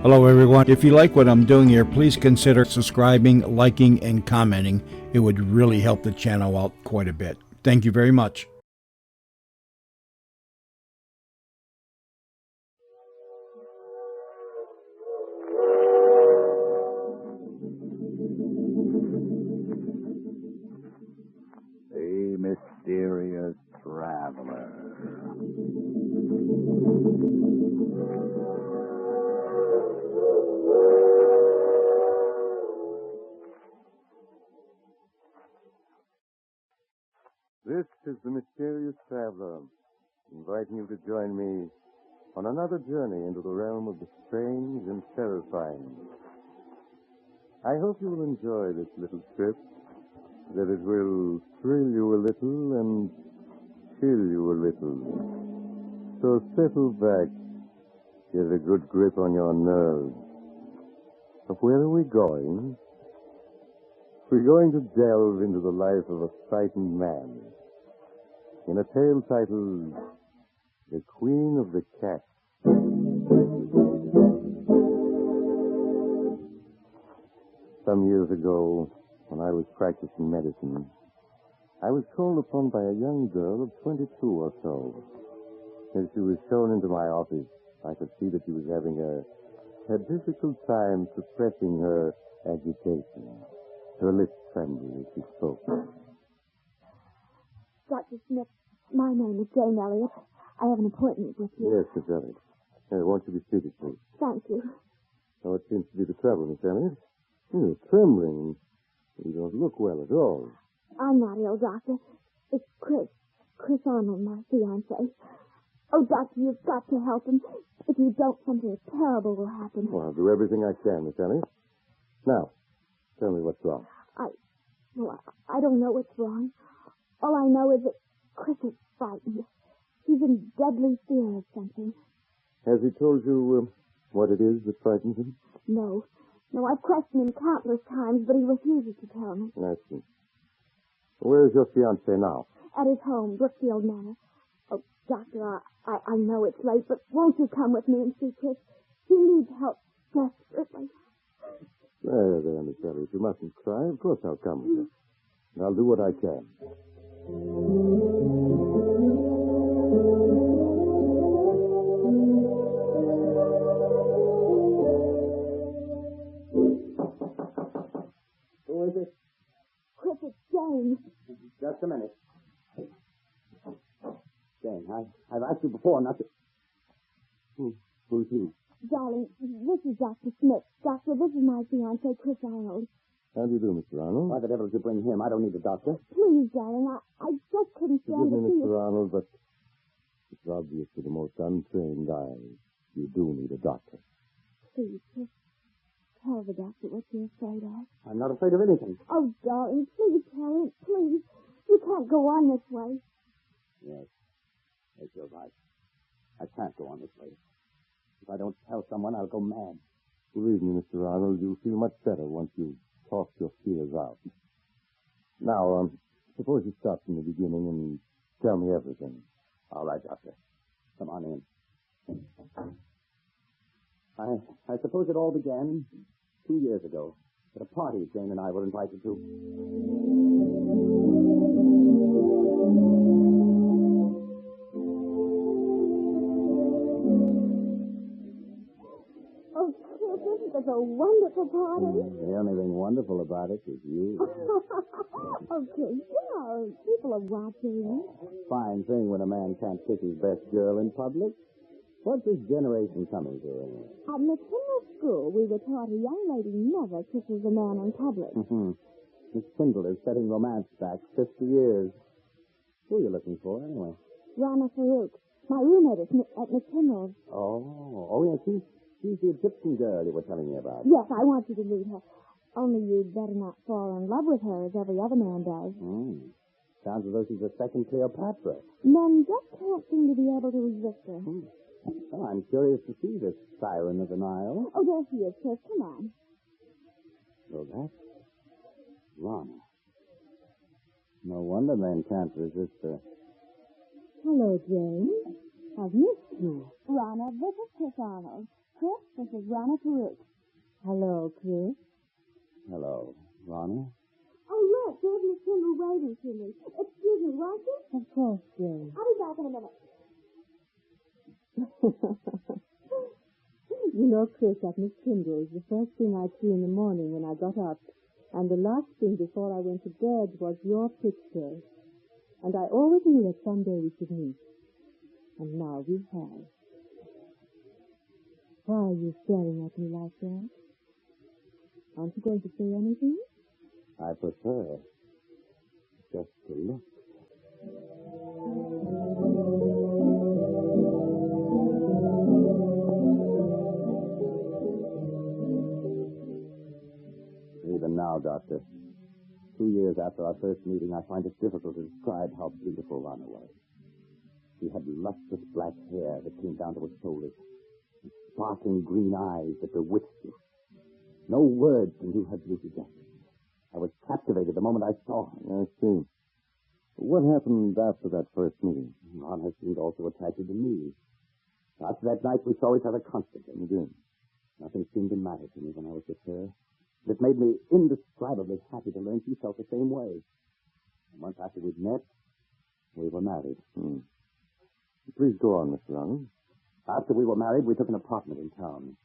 Hello, everyone. If you like what I'm doing here, please consider subscribing, liking, and commenting. It would really help the channel out quite a bit. Thank you very much. A mysterious traveler. This is the Mysterious Traveler, inviting you to join me on another journey into the realm of the strange and terrifying. I hope you will enjoy this little trip, that it will thrill you a little and chill you a little. So settle back, get a good grip on your nerves. But where are we going? We're going to delve into the life of a frightened man in a tale titled The Queen of the Cat. Some years ago, when I was practicing medicine, I was called upon by a young girl of 22 or so. As she was shown into my office, I could see that she was having a difficult time suppressing her agitation. Her lips trembled as she spoke. Dr. Smith, my name is Jane Elliott. I have an appointment with you. Yes, Miss Elliott. Won't you be seated, please? Thank you. Oh, it seems to be the trouble, Miss Elliott. You're trembling. You don't look well at all. I'm not ill, Doctor. It's Chris Arnold, my fiancé. Oh, Doctor, you've got to help him. If you don't, something terrible will happen. Well, I'll do everything I can, Miss Elliott. Now, tell me what's wrong. I don't know what's wrong. All I know is that Chris is frightened. He's in deadly fear of something. Has he told you what it is that frightens him? No, I've questioned him countless times, but he refuses to tell me. I see. Where is your fiancé now? At his home, Brookfield Manor. Oh, Doctor, I know it's late, but won't you come with me and see Chris? He needs help desperately. There, Miss Elliott. You mustn't cry. Of course I'll come with you. And I'll do what I can. Who is it? Chris, it's Jane. Just a minute. Jane, I've asked you before not to... Who's he? Darling, this is Dr. Smith. Doctor, this is my fiancé, Chris Arnold. How do you do, Mr. Arnold? Why the devil did you bring him? I don't need a doctor. Please, darling, I just couldn't stand Forgive to me, see Mr. you. Arnold, but it's obvious to the most untrained eyes you do need a doctor. Please, just tell the doctor what you're afraid of. I'm not afraid of anything. Oh, darling, please tell him, please. You can't go on this way. Yes, you're right. I can't go on this way. If I don't tell someone, I'll go mad. Believe me, Mr. Arnold, you'll feel much better once you talk your fears out. Now, suppose you start from the beginning and tell me everything. All right, Doctor. Come on in. I suppose it all began 2 years ago at a party Jane and I were invited to. Oh, Chris, isn't this a wonderful party? The only thing wonderful about it is you. Okay, people are watching. Fine thing when a man can't kiss his best girl in public. What's this generation coming to? At McKinley School, we were taught a young lady never kisses a man in public. Miss Kindle is setting romance back 50 years. Who are you looking for, anyway? Rana Faruk, my roommate at McKinley. Oh, yes, she's the Egyptian girl you were telling me about. Yes, I want you to meet her. Only you'd better not fall in love with her as every other man does. Sounds as though she's a second Cleopatra. Men just can't seem to be able to resist her. Well, I'm curious to see this siren of the Nile. Oh, there she is, Chris. Come on. So that's Rana. No wonder men can't resist her. Hello, Jane. I've missed you. Rana, this is Chris Arnold. Chris, this is Rana Faruk. Hello, Chris. Hello, Rana. Oh, look, there's Miss Kimball waiting for me. Excuse me, won't you? Of course, dear. I'll be back in a minute. You know, Chris, that Miss Kimball is the first thing I see in the morning when I got up. And the last thing before I went to bed was your picture. And I always knew that someday we should meet. And now we have. Why are you staring at me like that? Aren't you going to say anything? I prefer just to look. Even now, Doctor, 2 years after our first meeting, I find it difficult to describe how beautiful Rana was. She had lustrous black hair that came down to her shoulders, and sparkling green eyes that bewitched you. No words can do her beauty justice. I was captivated the moment I saw her. I see. What happened after that first meeting? Rana seemed also attracted to me. After that night, we saw each other constantly. Again. Nothing seemed to matter to me when I was with her. It made me indescribably happy to learn she felt the same way. A month after we'd met, we were married. Please go on, Mr. Arnold. After we were married, we took an apartment in town.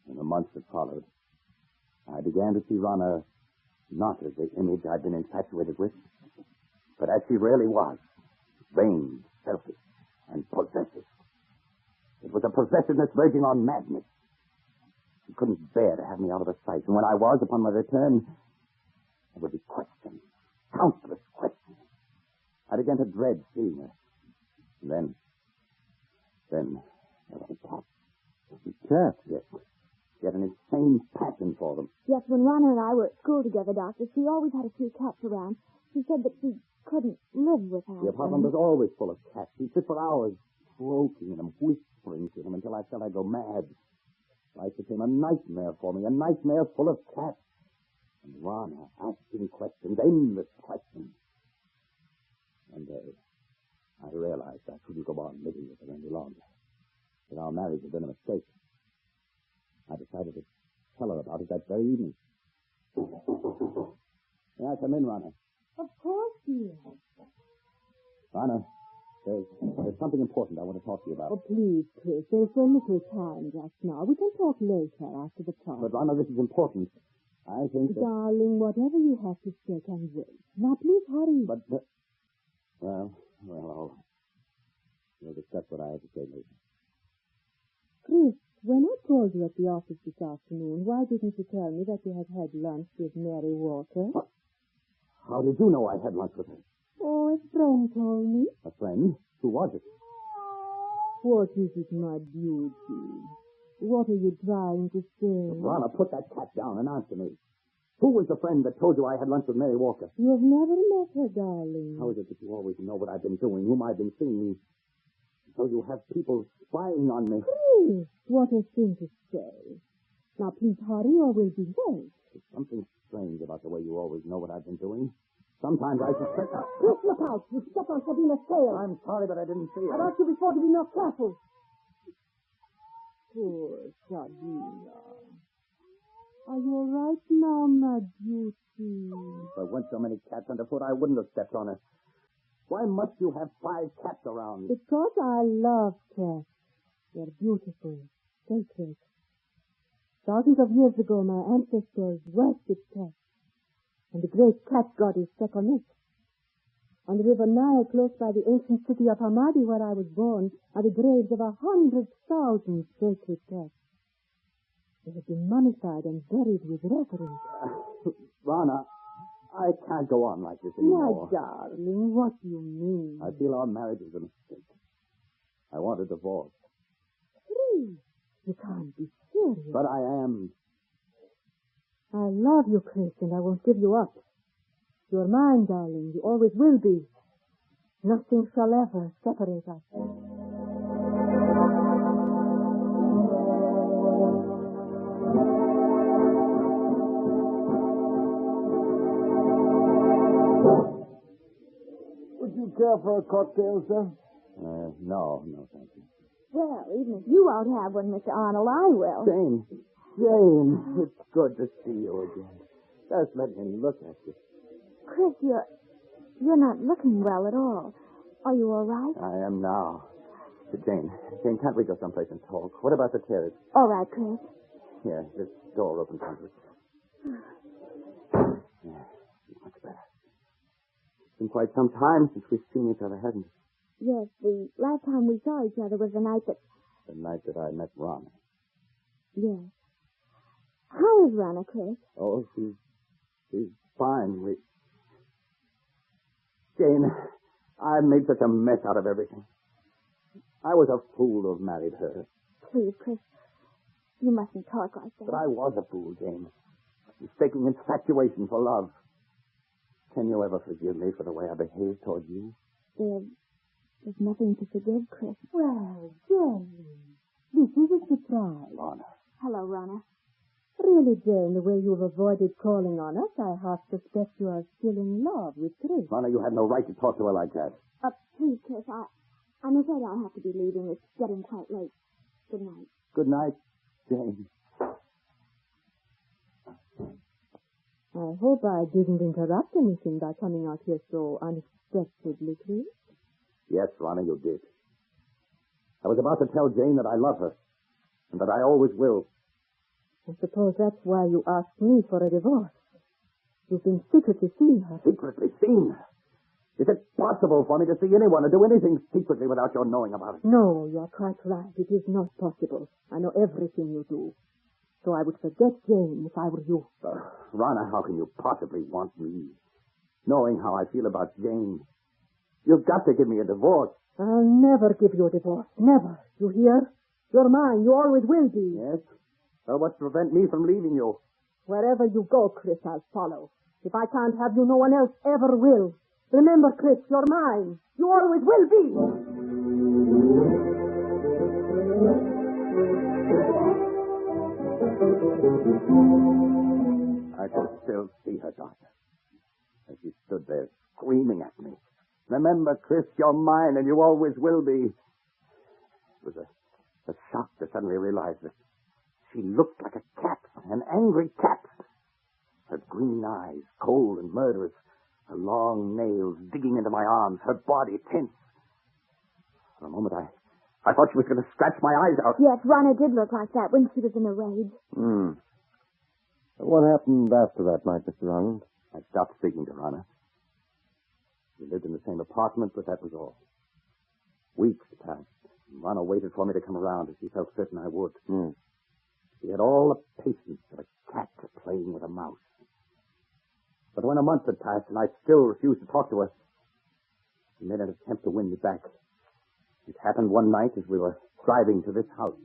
In the months that followed, I began to see Rana not as the image I'd been infatuated with, but as she really was, vain, selfish, and possessive. It was a possessiveness verging on madness. She couldn't bear to have me out of her sight, and when I was, upon my return, there would be questions, countless questions. I began to dread seeing her. And then, there was a cat. The cat? Yes. She had an insane passion for them. Yes, when Rana and I were at school together, Doctor, she always had a few cats around. She said that she couldn't live without The apartment was always full of cats. She'd sit for hours, stroking them, whispering to them until I felt I'd go mad. Life became a nightmare for me, a nightmare full of cats. And Rana asking questions, endless questions. One day, I realized I couldn't go on living with her any longer. That our marriage had been a mistake. I decided to tell her about it that very evening. May I come in, Rana? Of course, dear. Rana, there's something important I want to talk to you about. Oh, please, Chris, there's so little time just now. We can talk later after the talk. But, Rana, this is important. I think that... Darling, whatever you have to say can wait. Now, please hurry. But, we'll discuss what I have to say later. Chris, when I called you at the office this afternoon, why didn't you tell me that you had had lunch with Mary Walker? What? How did you know I had lunch with her? Oh, a friend told me. A friend? Who was it? What is it, my beauty? What are you trying to say? Rana, put that cat down and answer me. Who was the friend that told you I had lunch with Mary Walker? You've never met her, darling. How is it that you always know what I've been doing, whom I've been seeing? So you have people spying on me. Chris, what a thing to say. Now, please hurry or we'll be late. There's something strange about the way you always know what I've been doing. Sometimes I suspect... Chris, look out. You step on Sabina's tail. I'm sorry, but I didn't see it. I'd asked you before to be more careful. Poor Sabina. Are you all right now, my beauty? If there weren't so many cats underfoot, I wouldn't have stepped on her. Why must you have 5 cats around? Because I love cats. They're beautiful, sacred. Thousands of years ago, my ancestors worshipped cats. And the great cat goddess Sekhmet. On the river Nile, close by the ancient city of Hamadi, where I was born, are the graves of 100,000 sacred cats. They have been mummified and buried with reverence. Rana, I can't go on like this anymore. My darling, what do you mean? I feel our marriage is a mistake. I want a divorce. Please, you can't be serious. But I am. I love you, Chris, and I won't give you up. You're mine, darling. You always will be. Nothing shall ever separate us. Would you care for a cocktail, sir? No, thank you. Well, even if you won't have one, Mr. Arnold, I will. Jane, it's good to see you again. Just let me look at you. Chris, you're not looking well at all. Are you all right? I am now. Jane, can't we go someplace and talk? What about the terrace? All right, Chris. Here, this door opens onto it. Yeah, much better. It's been quite some time since we've seen each other, hasn't it? Yes, the last time we saw each other was the night that... The night that I met Rana. Yes. How is Rana, Chris? Oh, she's fine. Jane, I made such a mess out of everything. I was a fool to have married her. Please, Chris, you mustn't talk like that. But I was a fool, Jane. Mistaking infatuation for love. Can you ever forgive me for the way I behaved toward you? There's nothing to forgive, Chris. Well, Jane, this is a surprise. Rana. Hello, Rana. Really, Jane, the way you've avoided calling on us, I half suspect you are still in love with Chris. Rana, you had no right to talk to her like that. Please, Chris, I'm afraid I'll have to be leaving. It's getting quite late. Good night. Good night, Jane. I hope I didn't interrupt anything by coming out here so unexpectedly, Chris. Yes, Rana, you did. I was about to tell Jane that I love her, and that I always will. I suppose that's why you asked me for a divorce. You've been secretly seeing her. Secretly seen her? Is it possible for me to see anyone or do anything secretly without your knowing about it? No, you're quite right. It is not possible. I know everything you do. So I would forget Jane if I were you. Rana, how can you possibly want me? Knowing how I feel about Jane. You've got to give me a divorce. I'll never give you a divorce. Never. You hear? You're mine. You always will be. Yes? Well, what's to prevent me from leaving you? Wherever you go, Chris, I'll follow. If I can't have you, no one else ever will. Remember, Chris, you're mine. You always will be. I could still see her, Doctor, as she stood there screaming at me. Remember, Chris, you're mine, and you always will be. It was a shock to suddenly realize that she looked like a cat, an angry cat. Her green eyes, cold and murderous, her long nails digging into my arms, her body tense. For a moment, I thought she was going to scratch my eyes out. Yes, Rana did look like that when she was in a rage. What happened after that night, Mr. Arnold? I stopped speaking to Rana. We lived in the same apartment, but that was all. Weeks passed. Rana waited for me to come around as she felt certain I would. She had all the patience of a cat playing with a mouse. But when a month had passed and I still refused to talk to her, she made an attempt to win me back. It happened one night as we were driving to this house.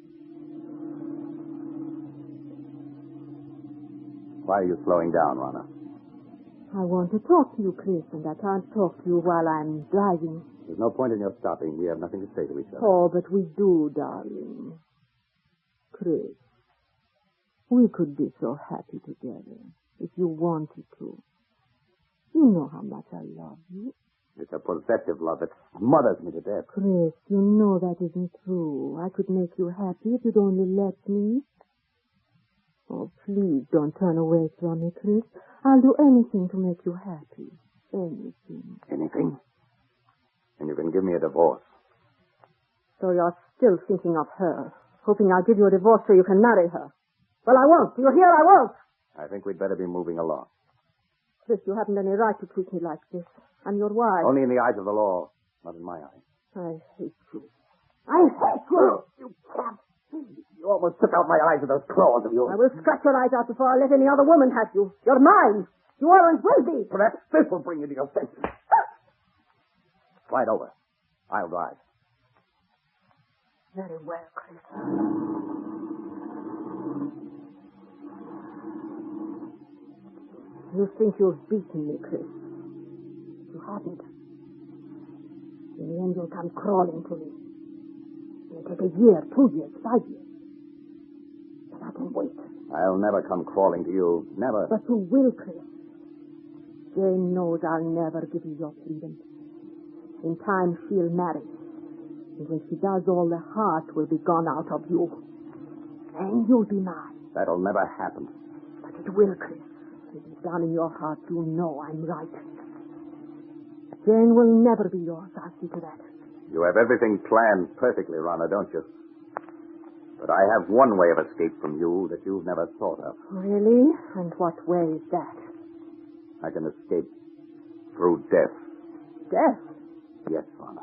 Why are you slowing down, Rana? I want to talk to you, Chris, and I can't talk to you while I'm driving. There's no point in your stopping. We have nothing to say to each other. Oh, but we do, darling. Chris, we could be so happy together if you wanted to. You know how much I love you. It's a possessive love that smothers me to death. Chris, you know that isn't true. I could make you happy if you'd only let me. Oh, please don't turn away from me, Chris. I'll do anything to make you happy. Anything. Anything? And you can give me a divorce. So you're still thinking of her, hoping I'll give you a divorce so you can marry her. Well, I won't. You hear? I won't. I think we'd better be moving along. Chris, you haven't any right to treat me like this. I'm your wife. Only in the eyes of the law, not in my eyes. I hate you. I hate you! You can't. You almost took out my eyes with those claws of yours. I will scratch your eyes out before I let any other woman have you. You're mine. You always will be. Perhaps this will bring you to your senses. Slide over. I'll drive. Very well, Chris. You think you've beaten me, Chris. You haven't. In the end, you'll come crawling to me. It'll take a year, 2 years, 5 years. But I can wait. I'll never come crawling to you. Never. But you will, Chris. Jane knows I'll never give you your freedom. In time, she'll marry. And when she does, all the heart will be gone out of you. And you'll be mine. That'll never happen. But it will, Chris. And deep down in your heart, you know I'm right. Jane will never be yours. I'll see to that. You have everything planned perfectly, Rana, don't you? But I have one way of escape from you that you've never thought of. Really? And what way is that? I can escape through death. Death? Yes, Rana.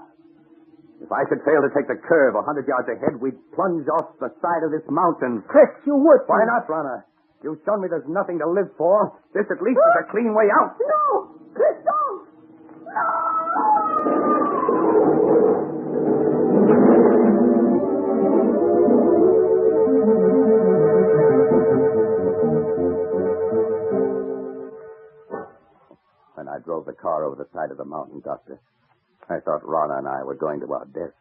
If I should fail to take the curve 100 yards ahead, we'd plunge off the side of this mountain. Chris, you would. Why not, Rana? You've shown me there's nothing to live for. This at least is a clean way out. No! Chris, don't! When I drove the car over the side of the mountain, Doctor, I thought Rana and I were going to our death.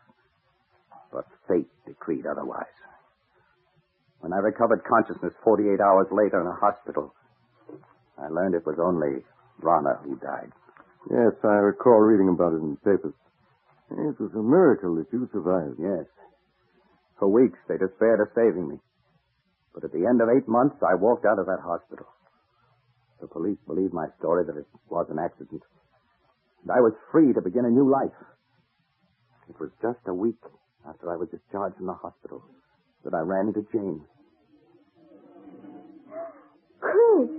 But fate decreed otherwise. When I recovered consciousness 48 hours later in a hospital, I learned it was only Rana who died. Yes, I recall reading about it in the papers. It was a miracle that you survived. Yes. For weeks, they despaired of saving me. But at the end of 8 months, I walked out of that hospital. The police believed my story that it was an accident. And I was free to begin a new life. It was just a week after I was discharged from the hospital that I ran into Jane. Chris!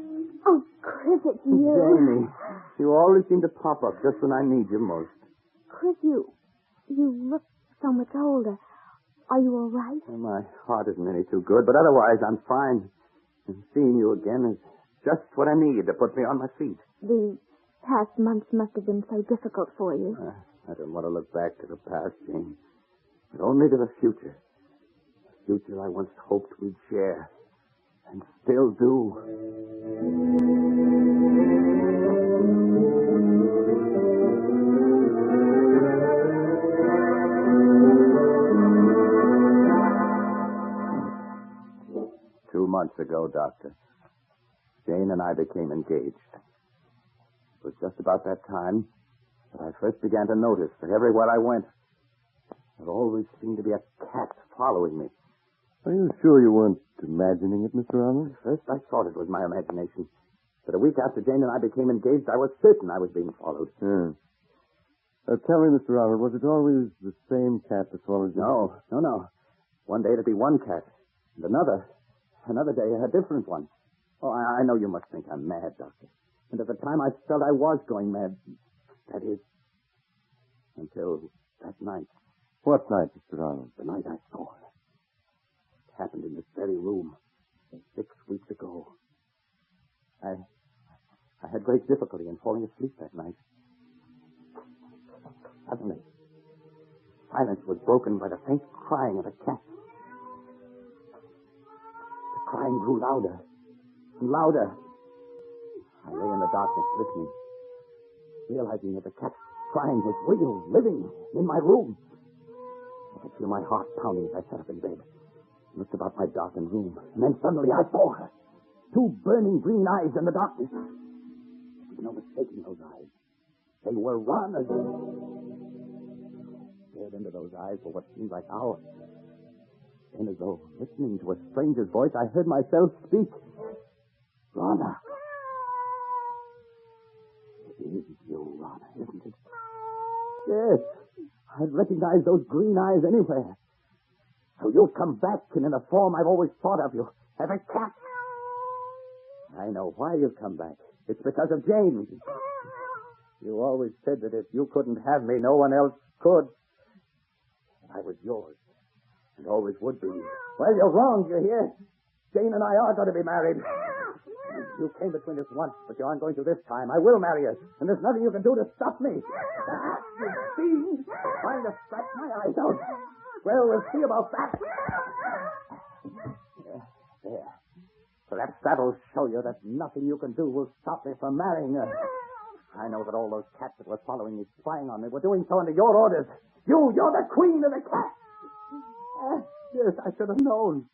Oh, Chris, it's you. Jamie, you always seem to pop up just when I need you most. Chris, you look so much older. Are you all right? Well, my heart isn't any too good, but otherwise I'm fine. And seeing you again is just what I need to put me on my feet. The past months must have been so difficult for you. I don't want to look back to the past, Jane, but only to the future. The future I once hoped we'd share, and still do. Months ago, Doctor, Jane and I became engaged. It was just about that time that I first began to notice that everywhere I went, there always seemed to be a cat following me. Are you sure you weren't imagining it, Mr. Arnold? At first I thought it was my imagination, but a week after Jane and I became engaged, I was certain I was being followed. Yeah. Tell me, Mr. Arnold, was it always the same cat that followed you? No. One day it'd be one cat, and another day a different one. Oh, I know you must think I'm mad, Doctor. And at the time I felt I was going mad. That is, until that night. What night, Mr. Arnold? The night I saw her. It happened in this very room 6 weeks ago. I had great difficulty in falling asleep that night. Suddenly, silence was broken by the faint crying of a cat. The crying grew louder and louder. I lay in the darkness listening, realizing that the cat's crying was real, living, in my room. I could feel my heart pounding as I sat up in bed. I looked about my darkened room, and then suddenly I saw her. 2 burning green eyes in the darkness. There was no mistaking those eyes. They were Rana's. I stared into those eyes for what seemed like hours. Then, as though listening to a stranger's voice, I heard myself speak. Rana. It is you, Rana, isn't it? Yes. I'd recognize those green eyes anywhere. So you've come back, and in the form I've always thought of you, as a cat. I know why you've come back. It's because of Jane. You always said that if you couldn't have me, no one else could. I was yours, and always would be. Well, you're wrong, you hear? Jane and I are going to be married. You came between us once, but you aren't going to this time. I will marry you, and there's nothing you can do to stop me. You fiend, trying to scratch my eyes out. Well, we'll see about that. There. Perhaps that'll show you that nothing you can do will stop me from marrying her. I know that all those cats that were following me, spying on me, were doing so under your orders. You're the queen of the cats. Yes, I should have known.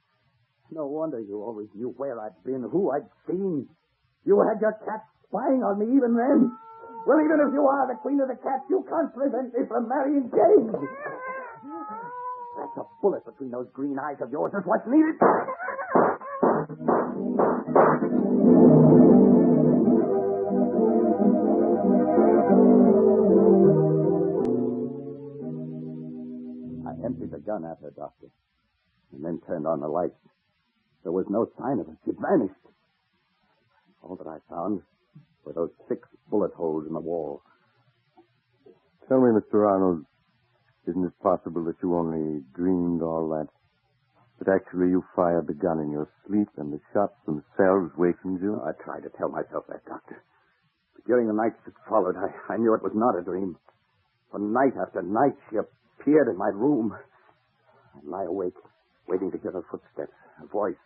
No wonder you always knew where I'd been, who I'd seen. You had your cats spying on me even then. Well, even if you are the queen of the cats, you can't prevent me from marrying Jane. That's a bullet between those green eyes of yours is what's needed. I emptied the gun at her, Doctor, and then turned on the lights. There was no sign of her. She'd vanished. All that I found were those 6 bullet holes in the wall. Tell me, Mr. Arnold, isn't it possible that you only dreamed all that? That actually you fired the gun in your sleep and the shots themselves wakened you? I tried to tell myself that, Doctor. But during the nights that followed, I knew it was not a dream. For night after night, she appeared in my room. I'd lie awake, waiting to hear her footsteps, her voice.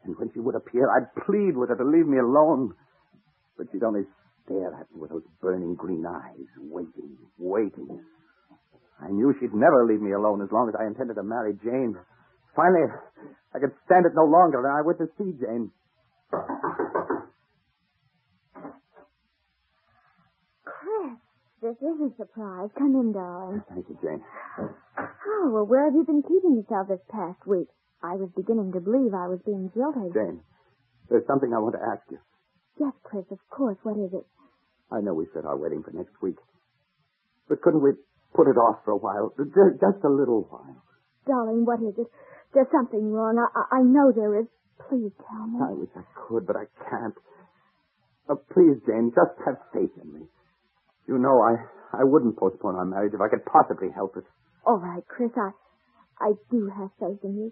And when she would appear, I'd plead with her to leave me alone. But she'd only stare at me with those burning green eyes, waiting. I knew she'd never leave me alone as long as I intended to marry Jane. Finally, I could stand it no longer, and I went to see Jane. Chris, this is a surprise. Come in, darling. Thank you, Jane. Oh, well, where have you been keeping yourself this past week? I was beginning to believe I was being jilted. Jane, there's something I want to ask you. Yes, Chris, of course. What is it? I know we set our wedding for next week. But couldn't we put it off for a while? Just a little while. Darling, what is it? There's something wrong. I know there is. Please tell me. I wish I could, but I can't. Please, Jane, just have faith in me. You know I wouldn't postpone our marriage if I could possibly help it. All right, Chris, I do have faith in you.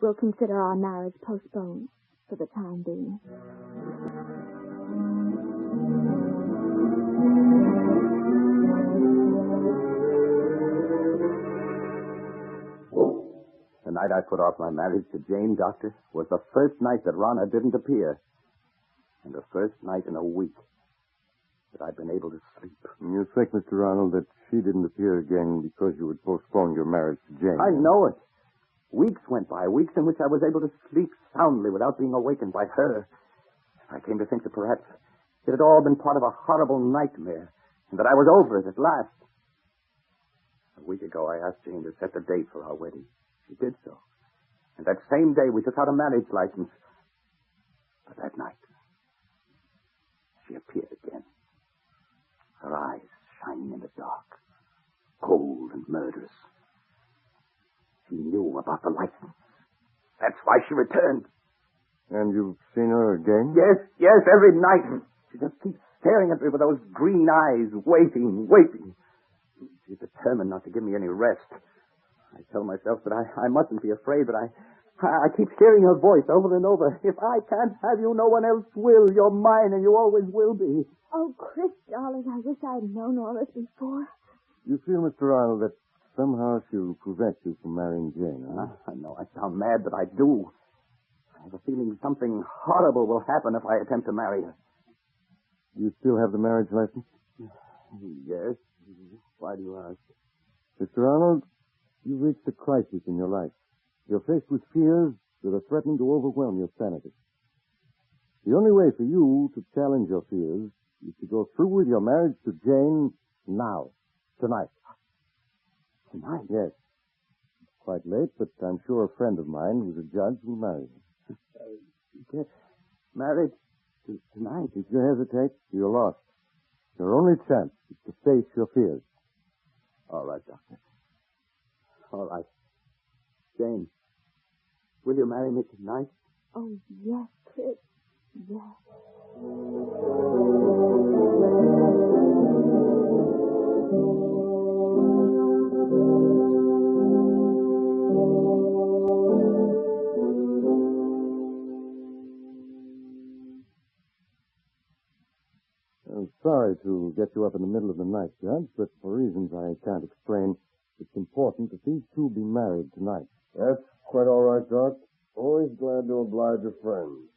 We'll consider our marriage postponed for the time being. The night I put off my marriage to Jane, Doctor, was the first night that Rana didn't appear. And the first night in a week that I'd been able to sleep. You think, Mr. Arnold, that she didn't appear again because you had postponed your marriage to Jane? I know it. Weeks went by, weeks in which I was able to sleep soundly without being awakened by her. I came to think that perhaps it had all been part of a horrible nightmare, and that I was over it at last. A week ago, I asked Jane to set the date for our wedding. She did so. And that same day, we took out a marriage license. But that night, she appeared again. Her eyes shining in the dark, cold and murderous. She knew about the license. That's why she returned. And you've seen her again? Yes, every night. She just keeps staring at me with those green eyes, waiting. She's determined not to give me any rest. I tell myself that I mustn't be afraid, but I keep hearing her voice over and over. If I can't have you, no one else will. You're mine, and you always will be. Oh, Chris, darling, I wish I'd known all this before. You feel, Mr. Arnold, that somehow she'll prevent you from marrying Jane, huh? I know I sound mad, but I do. I have a feeling something horrible will happen if I attempt to marry her. You still have the marriage license? Yes. Why do you ask? Mr. Arnold, you've reached a crisis in your life. You're faced with fears that are threatening to overwhelm your sanity. The only way for you to challenge your fears is to go through with your marriage to Jane now, tonight. Tonight? Yes. It's quite late, but I'm sure a friend of mine who's a judge will marry you. Get married tonight? If you hesitate, you're lost. Your only chance is to face your fears. All right, Doctor. All right. Jane, will you marry me tonight? Oh, yes, Chris. Yes. I'm sorry to get you up in the middle of the night, Judge, but for reasons I can't explain, it's important that these two be married tonight. That's quite all right, Doc. Always glad to oblige a friend.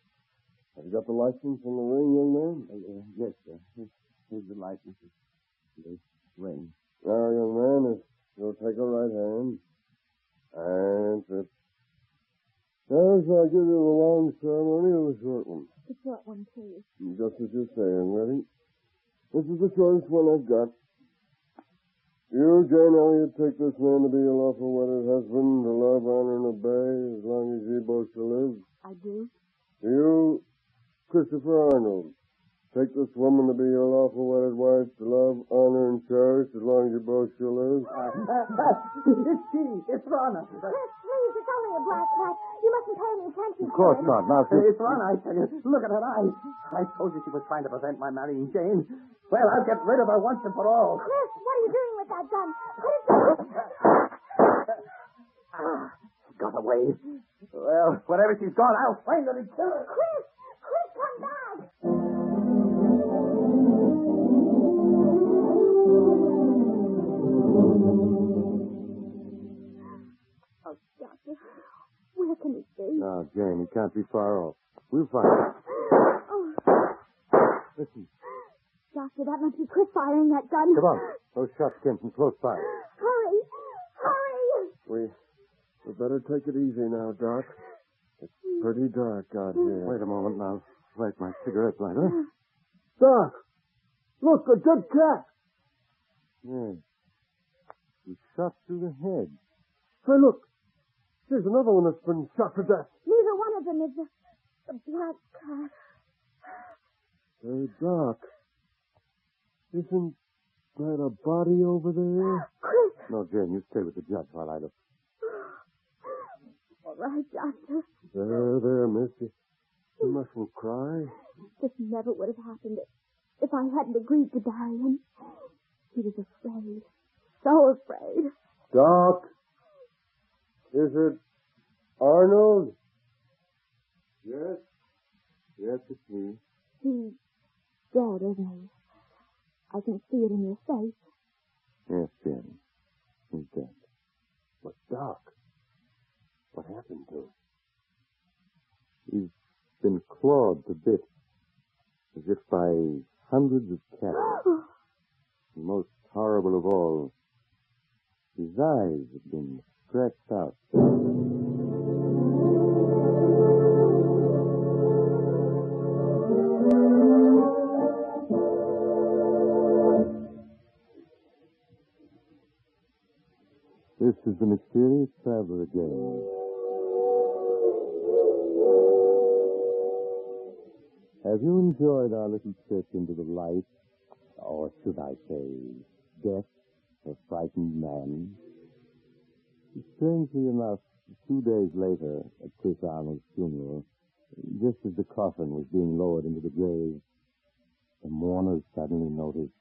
Have you got the license and the ring, young man? Yes, sir. Here's the license. The ring. Now, young man, if you'll take a right hand. That's it. Now, shall I give you the long ceremony or the short one? The short one, please. Just as you're saying, ready? This is the shortest one I've got. You, Jane Elliott, take this man to be your lawful wedded husband, to love, honor, and obey as long as ye both shall live. I do. You, Christopher Arnold, take this woman to be your lawful wedded wife, to love, honor, and cherish as long as you both shall live. It's she. It's Rana. Chris, please, it's only a black cat. You mustn't pay any attention Of course to it. not. Now, It's Rana, I tell you. Look at her eyes. I told you she was trying to prevent my marrying Jane. Well, I'll get rid of her once and for all. Chris, what are you doing with that gun? Put it down. Got away. Well, wherever she's gone, I'll find her and kill her. Chris, come back. Oh, Doctor, where can it be? Now, Jane, he can't be far off. We'll find him. Oh, Listen, Doctor, that must be Chris firing that gun. come on. Those shots came from close by. Hurry. Hurry. We better take it easy now, Doc. It's pretty dark out here. Wait a moment now. Light my cigarette lighter. Doc! Look, a dead cat! Yeah. He shot through the head. Hey, look! There's another one that's been shot to death. Neither one of them is the black cat. Hey, Doc. Isn't that a body over there? Chris. No, Jane, you stay with the judge while I look. All right, Doctor. There, Missy. You mustn't cry. This never would have happened if I hadn't agreed to marry him. He was afraid. So afraid. Doc? Is it Arnold? Yes? Yes, it's me. He's dead, isn't he? I can see it in your face. Yes, Jane. He's dead. But, Doc, what happened to him? He's been clawed to bits, as if by hundreds of cats. And most horrible of all, his eyes have been scratched out. This is the Mysterious Traveler again. Have you enjoyed our little trip into the life, or should I say, death of frightened man? Strangely enough, 2 days later, at Chris Arnold's funeral, just as the coffin was being lowered into the grave, the mourners suddenly noticed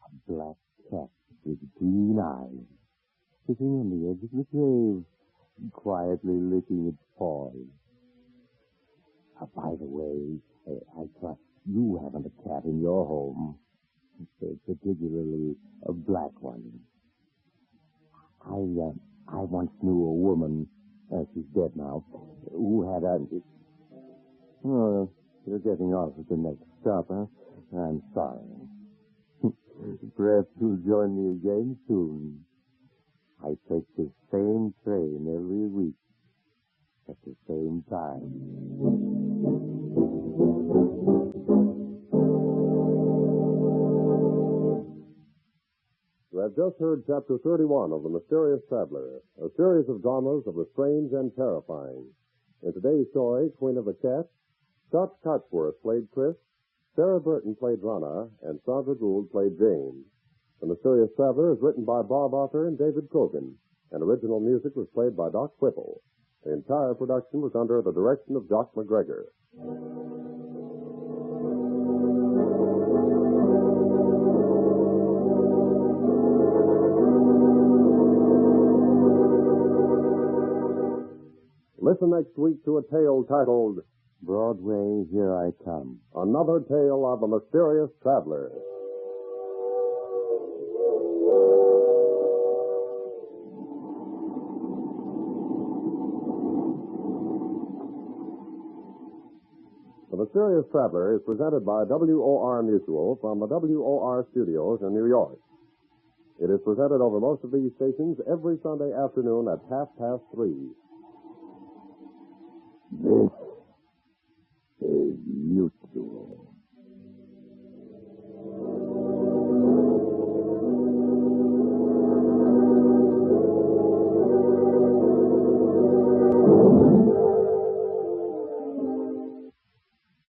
a black cat with green eyes sitting on the edge of the grave, quietly licking its paws. By the way, I trust you haven't a cat in your home, particularly a black one. I once knew a woman, she's dead now, who had a... Oh, you're getting off at the next stop, huh? I'm sorry. Perhaps you'll join me again soon. I take the same train every week at the same time. You have just heard Chapter 31 of The Mysterious Traveler, a series of dramas of the strange and terrifying. In today's story, Queen of the Cats, Scott Cotsworth played Chris, Sarah Burton played Rana, and Sandra Gould played Jane. The Mysterious Traveler is written by Bob Arthur and David Kogan, and original music was played by Doc Whipple. The entire production was under the direction of Doc McGregor. Listen next week to a tale titled Broadway, Here I Come. Another Tale of the Mysterious Traveler. The Mysterious Traveler is presented by WOR Mutual from the WOR studios in New York. It is presented over most of these stations every Sunday afternoon at 3:30. This